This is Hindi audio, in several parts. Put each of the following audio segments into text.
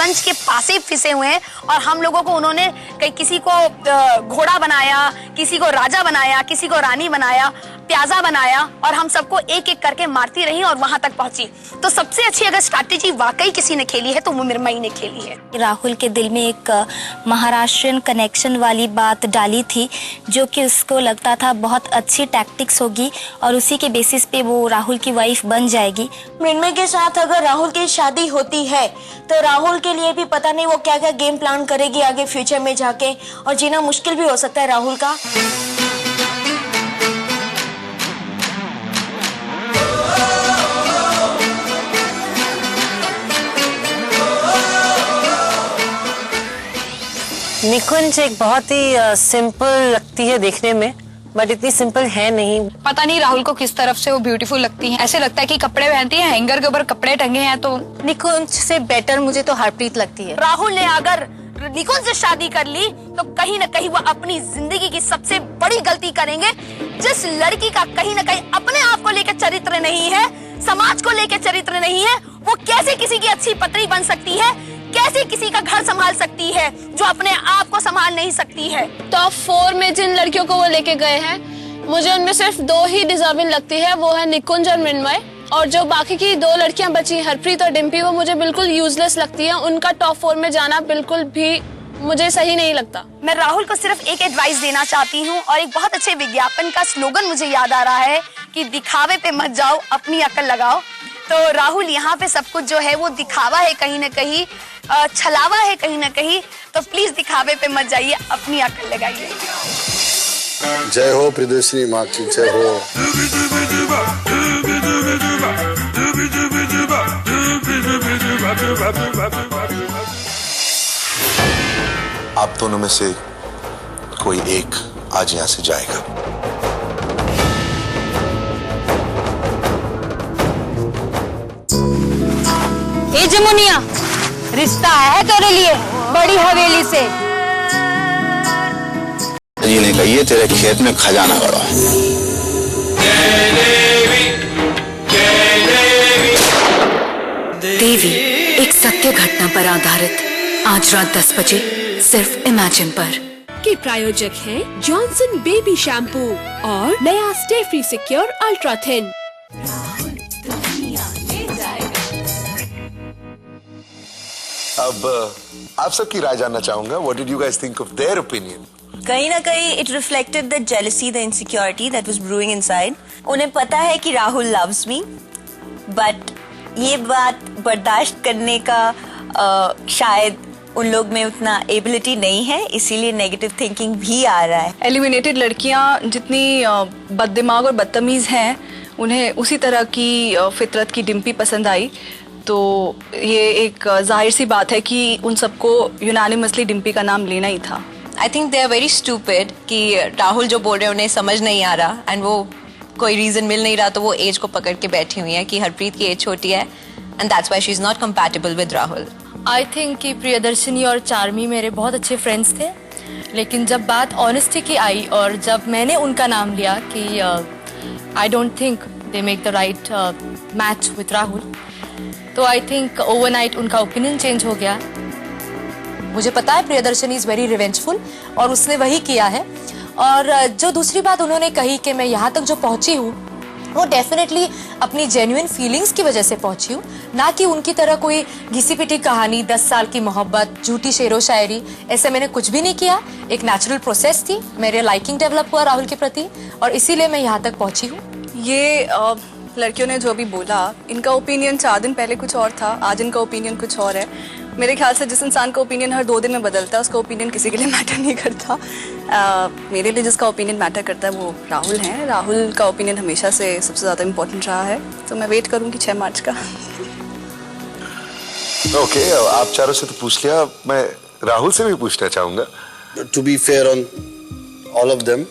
शतरंज के पासे फिसे हुए हैं और हम लोगों को उन्होंने किसी को घोड़ा बनाया, किसी को राजा बनाया, किसी को रानी बनाया, प्याजा बनाया और हम सबको एक एक करके मारती रही और वहां तक पहुंची। तो सबसे अच्छी अगर स्ट्रैटेजी वाकई किसी ने खेली है तो वो मिरमई ने खेली है। राहुल के दिल में एक महाराष्ट्रियन कनेक्शन वाली बात डाली थी जो कि उसको लगता था बहुत अच्छी टैक्टिक्स होगी और उसी के बेसिस पे वो राहुल की वाइफ बन जाएगी। मृण्मयी के साथ अगर राहुल की शादी होती है तो राहुल के लिए भी पता नहीं वो क्या क्या गेम प्लान करेगी आगे फ्यूचर में जाके, और जीना मुश्किल भी हो सकता है राहुल का। निकुंज एक बहुत ही सिंपल लगती है देखने में, बट इतनी सिंपल है नहीं। पता नहीं राहुल को किस तरफ से वो ब्यूटीफुल लगती है, ऐसे लगता है कि कपड़े पहनती है, हैंगर के ऊपर कपड़े टंगे हैं। तो निकुंज से बेटर मुझे तो हरप्रीत लगती है। राहुल ने अगर निकुंज से शादी कर ली तो कहीं ना कहीं वो अपनी जिंदगी की सबसे बड़ी गलती करेंगे। जिस लड़की का कहीं ना कहीं अपने आप को लेकर चरित्र नहीं है, समाज को लेकर चरित्र नहीं है, वो कैसे किसी की अच्छी पत्नी बन सकती है, कैसे किसी का घर संभाल सकती है जो अपने आप को संभाल नहीं सकती है। टॉप 4 में जिन लड़कियों को वो लेके गए हैं, मुझे उनमें सिर्फ 2 ही डिजर्विंग लगती है, वो है निकुंज और मृण्मयी। और जो बाकी की 2 लड़कियां बची, हरप्रीत और डिम्पी, वो मुझे बिल्कुल यूजलेस लगती है। उनका टॉप 4 में जाना बिल्कुल भी मुझे सही नहीं लगता। मैं राहुल को सिर्फ एक एडवाइस देना चाहती हूँ और एक बहुत अच्छे विज्ञापन का स्लोगन मुझे याद आ रहा है कि दिखावे पे मत जाओ, अपनी अकल लगाओ। तो राहुल यहाँ पे सब कुछ जो है वो दिखावा है, कहीं ना कहीं छलावा है, कहीं ना कहीं। तो प्लीज दिखावे पे मत जाइए, अपनी अकल लगाइए। जय हो प्रियदर्शनी माँ की जय हो। आप दोनों में से कोई एक आज यहाँ से जाएगा। ए जमुनिया, रिश्ता है तेरे लिए बड़ी हवेली से। जी ने कही तेरे खेत में खजाना गड़ा है। देवी एक सत्य घटना पर आधारित, आज रात 10 बजे सिर्फ इमेजिन पर। के प्रायोजक हैं जॉनसन बेबी शैम्पू और नया stay free secure ultra thin. अब आप सबकी राय जानना चाहूंगा। What did you guys think of their opinion? कहीं ना कहीं it reflected the jealousy, the insecurity that was brewing inside. उन्हें पता है कि राहुल loves me, but ये बात बर्दाश्त करने का शायद उन लोग में उतना एबिलिटी नहीं है, इसीलिए नेगेटिव थिंकिंग भी आ रहा है। एलिमिनेटेड लड़कियां जितनी बददिमाग और बदतमीज हैं, उन्हें उसी तरह की फितरत की डिम्पी पसंद आई। तो ये एक जाहिर सी बात है कि उन सबको यूनानिमसली डिम्पी का नाम लेना ही था। I think they are very stupid कि राहुल जो बोल रहे हैं उन्हें समझ नहीं आ रहा, एंड वो कोई रीजन मिल नहीं रहा तो वो एज को पकड़ के बैठी हुई है कि हरप्रीत की एज छोटी है, and that's why she is not compatible with Rahul. I think कि प्रियदर्शनी और चार्मी मेरे बहुत अच्छे फ्रेंड्स थे, लेकिन जब बात ऑनेस्टी की आई और जब मैंने उनका नाम लिया कि I don't think they make the right match with Rahul, तो आई थिंक ओवरनाइट उनका ओपिनियन चेंज हो गया। मुझे पता है प्रियदर्शनी इज वेरी रिवेंजफुल और उसने वही किया है। और जो दूसरी बात उन्होंने कही कि मैं यहाँ तक जो पहुंची हूँ वो डेफिनेटली अपनी जेन्युइन फीलिंग्स की वजह से पहुंची हूँ, ना कि उनकी तरह कोई घिसी पिटी कहानी, 10 साल की मोहब्बत, झूठी शेरो शायरी, ऐसे मैंने कुछ भी नहीं किया। एक नेचुरल प्रोसेस थी, मेरे लाइकिंग डेवलप हुआ राहुल के प्रति और इसीलिए मैं यहाँ तक पहुंची हूँ। ये लड़कियों ने जो भी बोला, इनका ओपिनियन 4 दिन पहले कुछ और था, आज इनका ओपिनियन कुछ और है। मेरे ख्याल से जिस इंसान का ओपिनियन हर 2 दिन में बदलता है, उसका ओपिनियन किसी के लिए मैटर नहीं करता। मेरे लिए जिसका ओपिनियन मैटर करता है वो राहुल हैं। राहुल का ओपिनियन हमेशा से सबसे ज़्यादा इम्पोर्टेंट रहा है, तो मैं वेट करूँगी 6 मार्च का। ओके, आप चारों से तो पूछ लिया, मैं राहुल से भी पूछना चाहूंगा। To be fair on all of them,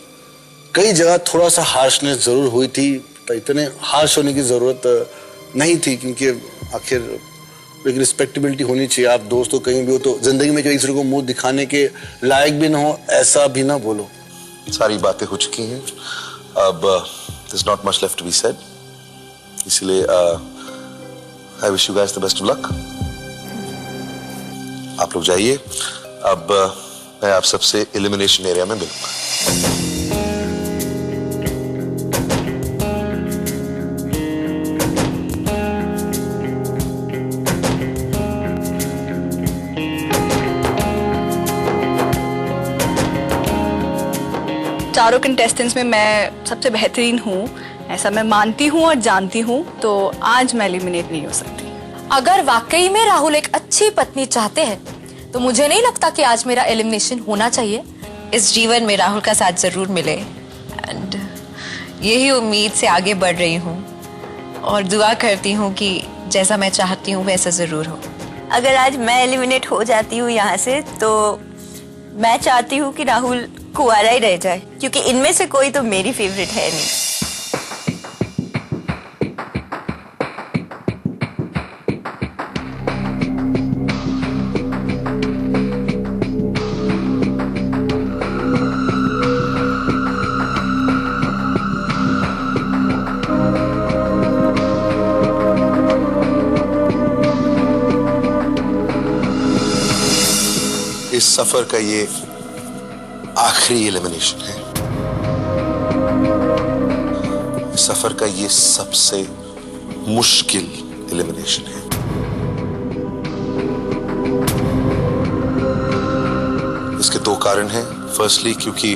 कई जगह थोड़ा सा हार्शनेस जरूर हुई थी, तो इतने हार्श होने की जरूरत नहीं थी, क्योंकि आखिर एक रिस्पेक्टेबिलिटी होनी चाहिए। आप दोस्त हो, कहीं भी हो तो जिंदगी में जो एक दूसरे को मुंह दिखाने के लायक भी ना हो, ऐसा भी ना बोलो। सारी बातें हो चुकी हैं, अब there's not much left to be said, इसलिए I wish you guys the best of luck. आप लोग जाइए। अब मैं आप सबसे एलिमिनेशन एरिया में मिलूंगा। चारों कंटेस्टेंट्स में मैं सबसे बेहतरीन हूँ, ऐसा मैं मानती हूँ और जानती हूँ, तो आज मैं एलिमिनेट नहीं हो सकती। अगर वाकई में राहुल एक अच्छी पत्नी चाहते हैं तो मुझे नहीं लगता कि आज मेरा एलिमिनेशन होना चाहिए। इस जीवन में राहुल का साथ जरूर मिले एंड यही उम्मीद से आगे बढ़ रही हूँ और दुआ करती हूँ कि जैसा मैं चाहती हूँ वैसा जरूर हो। अगर आज मैं एलिमिनेट हो जाती हूँ यहाँ से तो मैं चाहती हूँ कि राहुल कुंवारा ही रह जाए, क्योंकि इनमें से कोई तो मेरी फेवरेट है नहीं। इस सफर का ये आखिरी एलिमिनेशन है। इस सफर का ये सबसे मुश्किल एलिमिनेशन है। इसके दो कारण हैं। फर्स्टली क्योंकि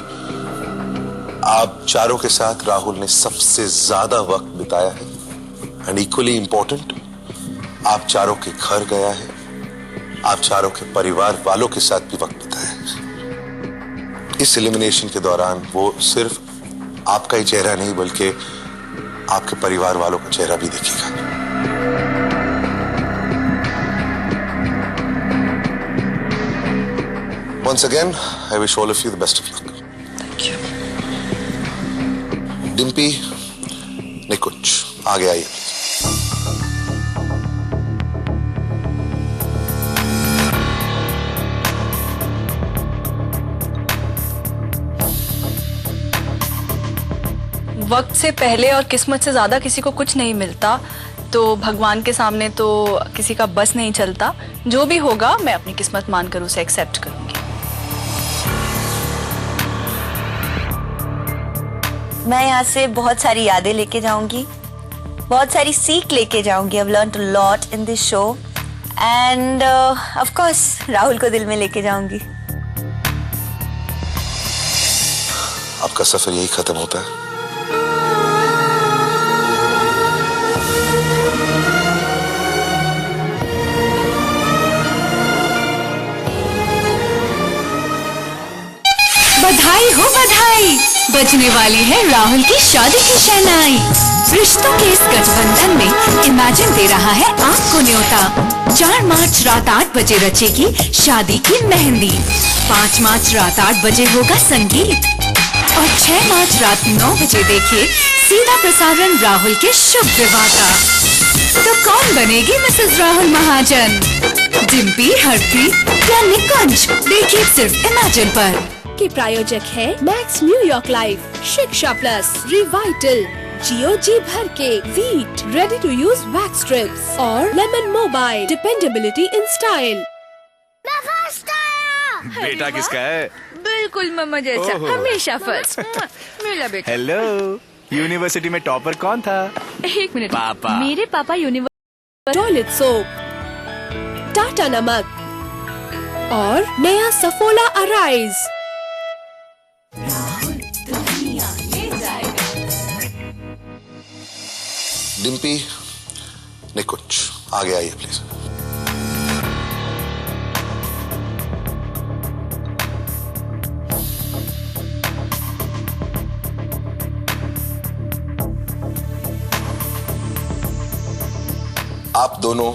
आप चारों के साथ राहुल ने सबसे ज्यादा वक्त बिताया है एंड इक्वली इंपॉर्टेंट आप चारों के घर गया है, आप चारों के परिवार वालों के साथ भी वक्त बिताया है। इस एलिमिनेशन के दौरान वो सिर्फ आपका ही चेहरा नहीं बल्कि आपके परिवार वालों का चेहरा भी दिखेगा। Once again, I wish all of you the best of luck. Thank you. Dimpy, निकुंज, आगे आइए। वक्त से पहले और किस्मत से ज्यादा किसी को कुछ नहीं मिलता, तो भगवान के सामने तो किसी का बस नहीं चलता। जो भी होगा मैं अपनी किस्मत मानकर उसे एक्सेप्ट करूंगी। मैं यहाँ से बहुत सारी यादें लेके जाऊंगी, बहुत सारी सीख लेके जाऊंगी। I've learned a lot in this show and of course Rahul को दिल में लेके जाऊंगी। आपका सफर यही खत्म होता है। बधाई हो बधाई, बजने वाली है राहुल की शादी की शहनाई। रिश्तों के इस गठबंधन में इमेजिन दे रहा है आपको न्योता। 4 मार्च रात 8 बजे रचेगी शादी की मेहंदी। 5 मार्च रात 8 बजे होगा संगीत और 6 मार्च रात 9 बजे देखिए सीधा प्रसारण राहुल के शुभ विवाह का। तो कौन बनेगी मिसेस राहुल महाजन, डिम्पी, हरप्रीत या निकुंज? देखिए सिर्फ इमेजिन पर। के प्रायोजक है Max New York Life, Shiksha Plus, Revital, जियो जी भर के, Veet, ready to use wax strips और Lemon Mobile, dependability in style. बेटा किसका है? बिल्कुल मम्मा जैसा, हमेशा फर्स्ट। मेरा बेटा। हेलो, यूनिवर्सिटी में टॉपर कौन था? 1 मिनट। पापा। मेरे पापा यूनिवर्सिटी। टॉयलेट सोप, टाटा नमक और नया सफोला अराइज। डिम्पी, निकुंज, आगे आइए प्लीज। आप दोनों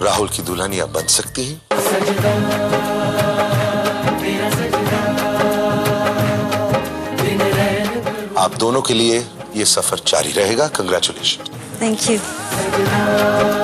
राहुल की दुल्हनियां बन सकती हैं। आप दोनों के लिए ये सफर जारी रहेगा। कंग्रेचुलेशन। Thank you.